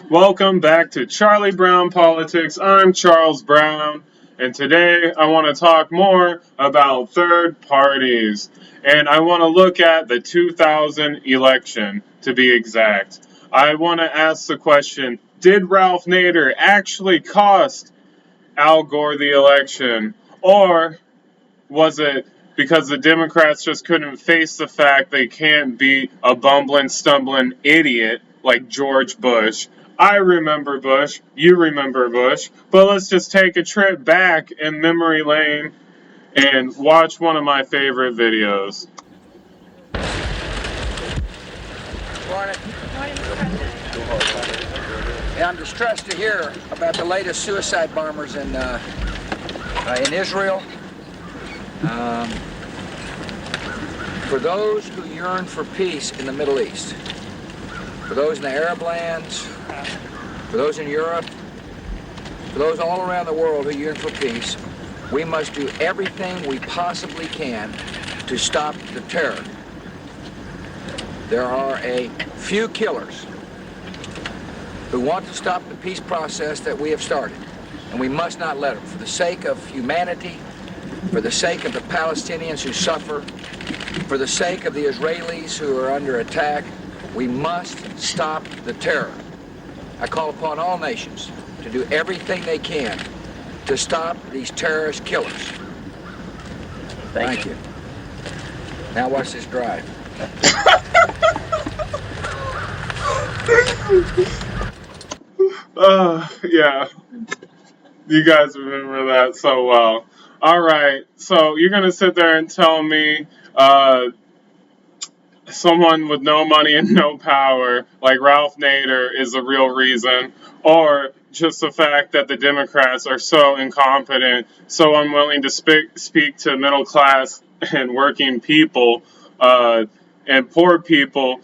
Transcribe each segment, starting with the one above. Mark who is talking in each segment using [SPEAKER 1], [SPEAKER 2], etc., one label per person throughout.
[SPEAKER 1] Welcome back to Charlie Brown Politics. I'm Charles Brown, and today I want to talk more about third parties. And I want to look at the 2000 election, to be exact. I want to ask the question, did Ralph Nader actually cost Al Gore the election? Or was it because the Democrats just couldn't face the fact they can't beat a bumbling, stumbling idiot like George Bush? I remember Bush, you remember Bush, but let's just take a trip back in memory lane and watch one of my favorite videos.
[SPEAKER 2] Morning. Yeah, I'm distressed to hear about the latest suicide bombers in Israel. For those who yearn for peace in the Middle East, for those in the Arab lands, for those in Europe, for those all around the world who yearn for peace, we must do everything we possibly can to stop the terror. There are a few killers who want to stop the peace process that we have started, and we must not let them. For the sake of humanity, for the sake of the Palestinians who suffer, for the sake of the Israelis who are under attack, we must stop the terror. I call upon all nations to do everything they can to stop these terrorist killers. Thank you. Now watch this drive.
[SPEAKER 1] Yeah, you guys remember that so well. All right, so you're gonna sit there and tell me someone with no money and no power, like Ralph Nader, is the real reason, or just the fact that the Democrats are so incompetent, so unwilling to speak to middle class and working people and poor people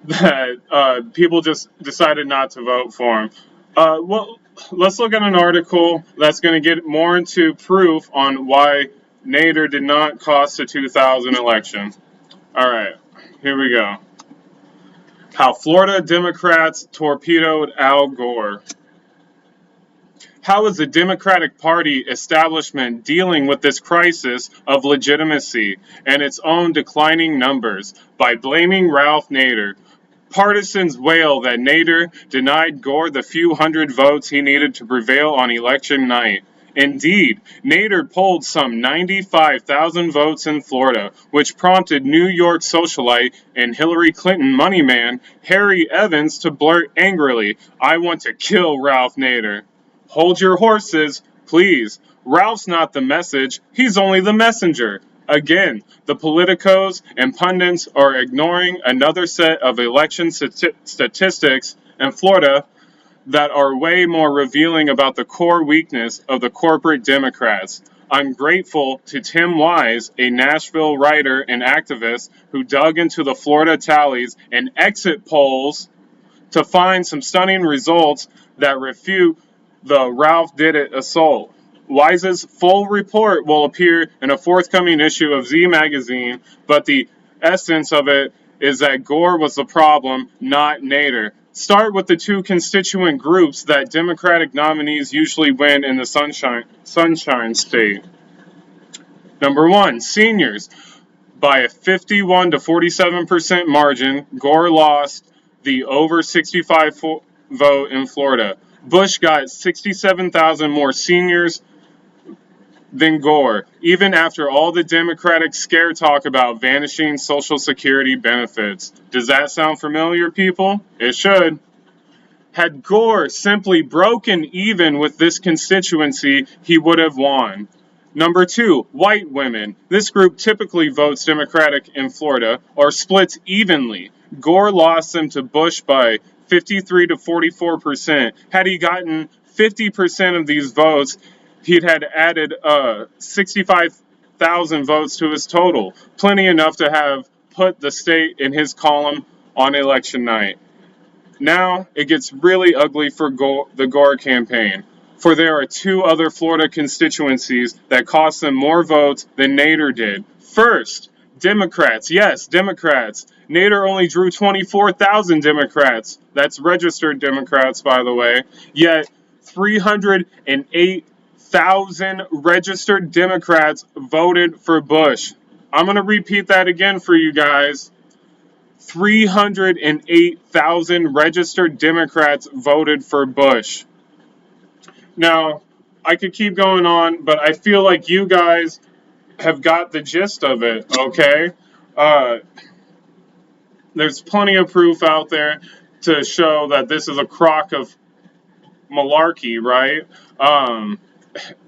[SPEAKER 1] that people just decided not to vote for him. Well, let's look at an article that's going to get more into proof on why Nader did not cost the 2000 election. All right, here we go. How Florida Democrats torpedoed Al Gore. How is the Democratic Party establishment dealing with this crisis of legitimacy and its own declining numbers? By blaming Ralph Nader. Partisans wail that Nader denied Gore the few hundred votes he needed to prevail on election night. Indeed, Nader polled some 95,000 votes in Florida, which prompted New York socialite and Hillary Clinton moneyman Harry Evans to blurt angrily, "I want to kill Ralph Nader." Hold your horses, please. Ralph's not the message, he's only the messenger. Again, the politicos and pundits are ignoring another set of election statistics in Florida that are way more revealing about the core weakness of the corporate Democrats. I'm grateful to Tim Wise, a Nashville writer and activist who dug into the Florida tallies and exit polls to find some stunning results that refute the Ralph Did It assault. Wise's full report will appear in a forthcoming issue of Z Magazine, but the essence of it is that Gore was the problem, not Nader. Start with the two constituent groups that Democratic nominees usually win in the Sunshine State. Number one, seniors. By a 51 to 47% margin, Gore lost the over 65 vote in Florida. Bush got 67,000 more seniors than Gore, even after all the Democratic scare talk about vanishing Social Security benefits. Does that sound familiar, people? It should. Had Gore simply broken even with this constituency, he would have won. Number two, white women. This group typically votes Democratic in Florida or splits evenly. Gore lost them to Bush by 53 to 44%. Had he gotten 50% of these votes, he'd had added 65,000 votes to his total. Plenty enough to have put the state in his column on election night. Now it gets really ugly for the Gore campaign, for there are two other Florida constituencies that cost them more votes than Nader did. First, Democrats, yes, Democrats. Nader only drew 24,000 Democrats. That's registered Democrats, by the way. Yet 308,000 registered Democrats voted for Bush. I'm going to repeat that again for you guys. 308,000 registered Democrats voted for Bush. Now, I could keep going on, but I feel like you guys have got the gist of it, okay? Uh, there's plenty of proof out there to show that this is a crock of malarkey, right? Um,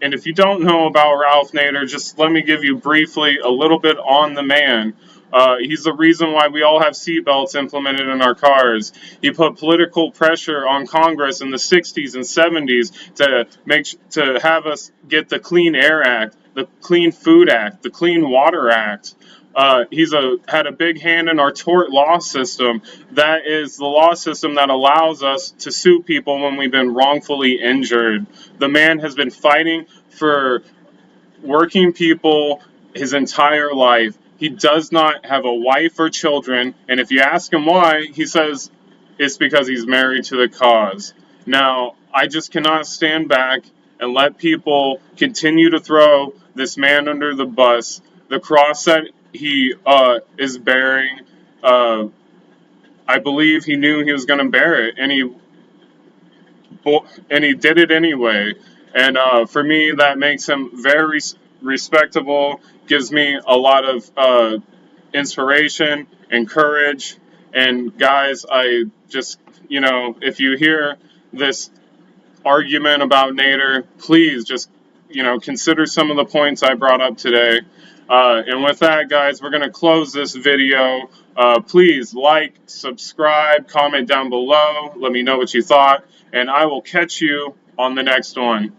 [SPEAKER 1] and if you don't know about Ralph Nader, just let me give you briefly a little bit on the man. He's the reason why we all have seatbelts implemented in our cars. He put political pressure on Congress in the 60s and 70s to have us get the Clean Air Act, the Clean Food Act, the Clean Water Act. He's had a big hand in our tort law system. That is the law system that allows us to sue people when we've been wrongfully injured. The man has been fighting for working people his entire life. He does not have a wife or children, and if you ask him why, he says it's because he's married to the cause. Now, I just cannot stand back and let people continue to throw this man under the bus. The cross that he is bearing, I believe he knew he was going to bear it, and he did it anyway. And for me, that makes him very respectable. Gives me a lot of inspiration and courage. And guys, I just, if you hear this argument about Nader, please just, consider some of the points I brought up today. And with that, guys, we're going to close this video. Please like, subscribe, comment down below. Let me know what you thought. And I will catch you on the next one.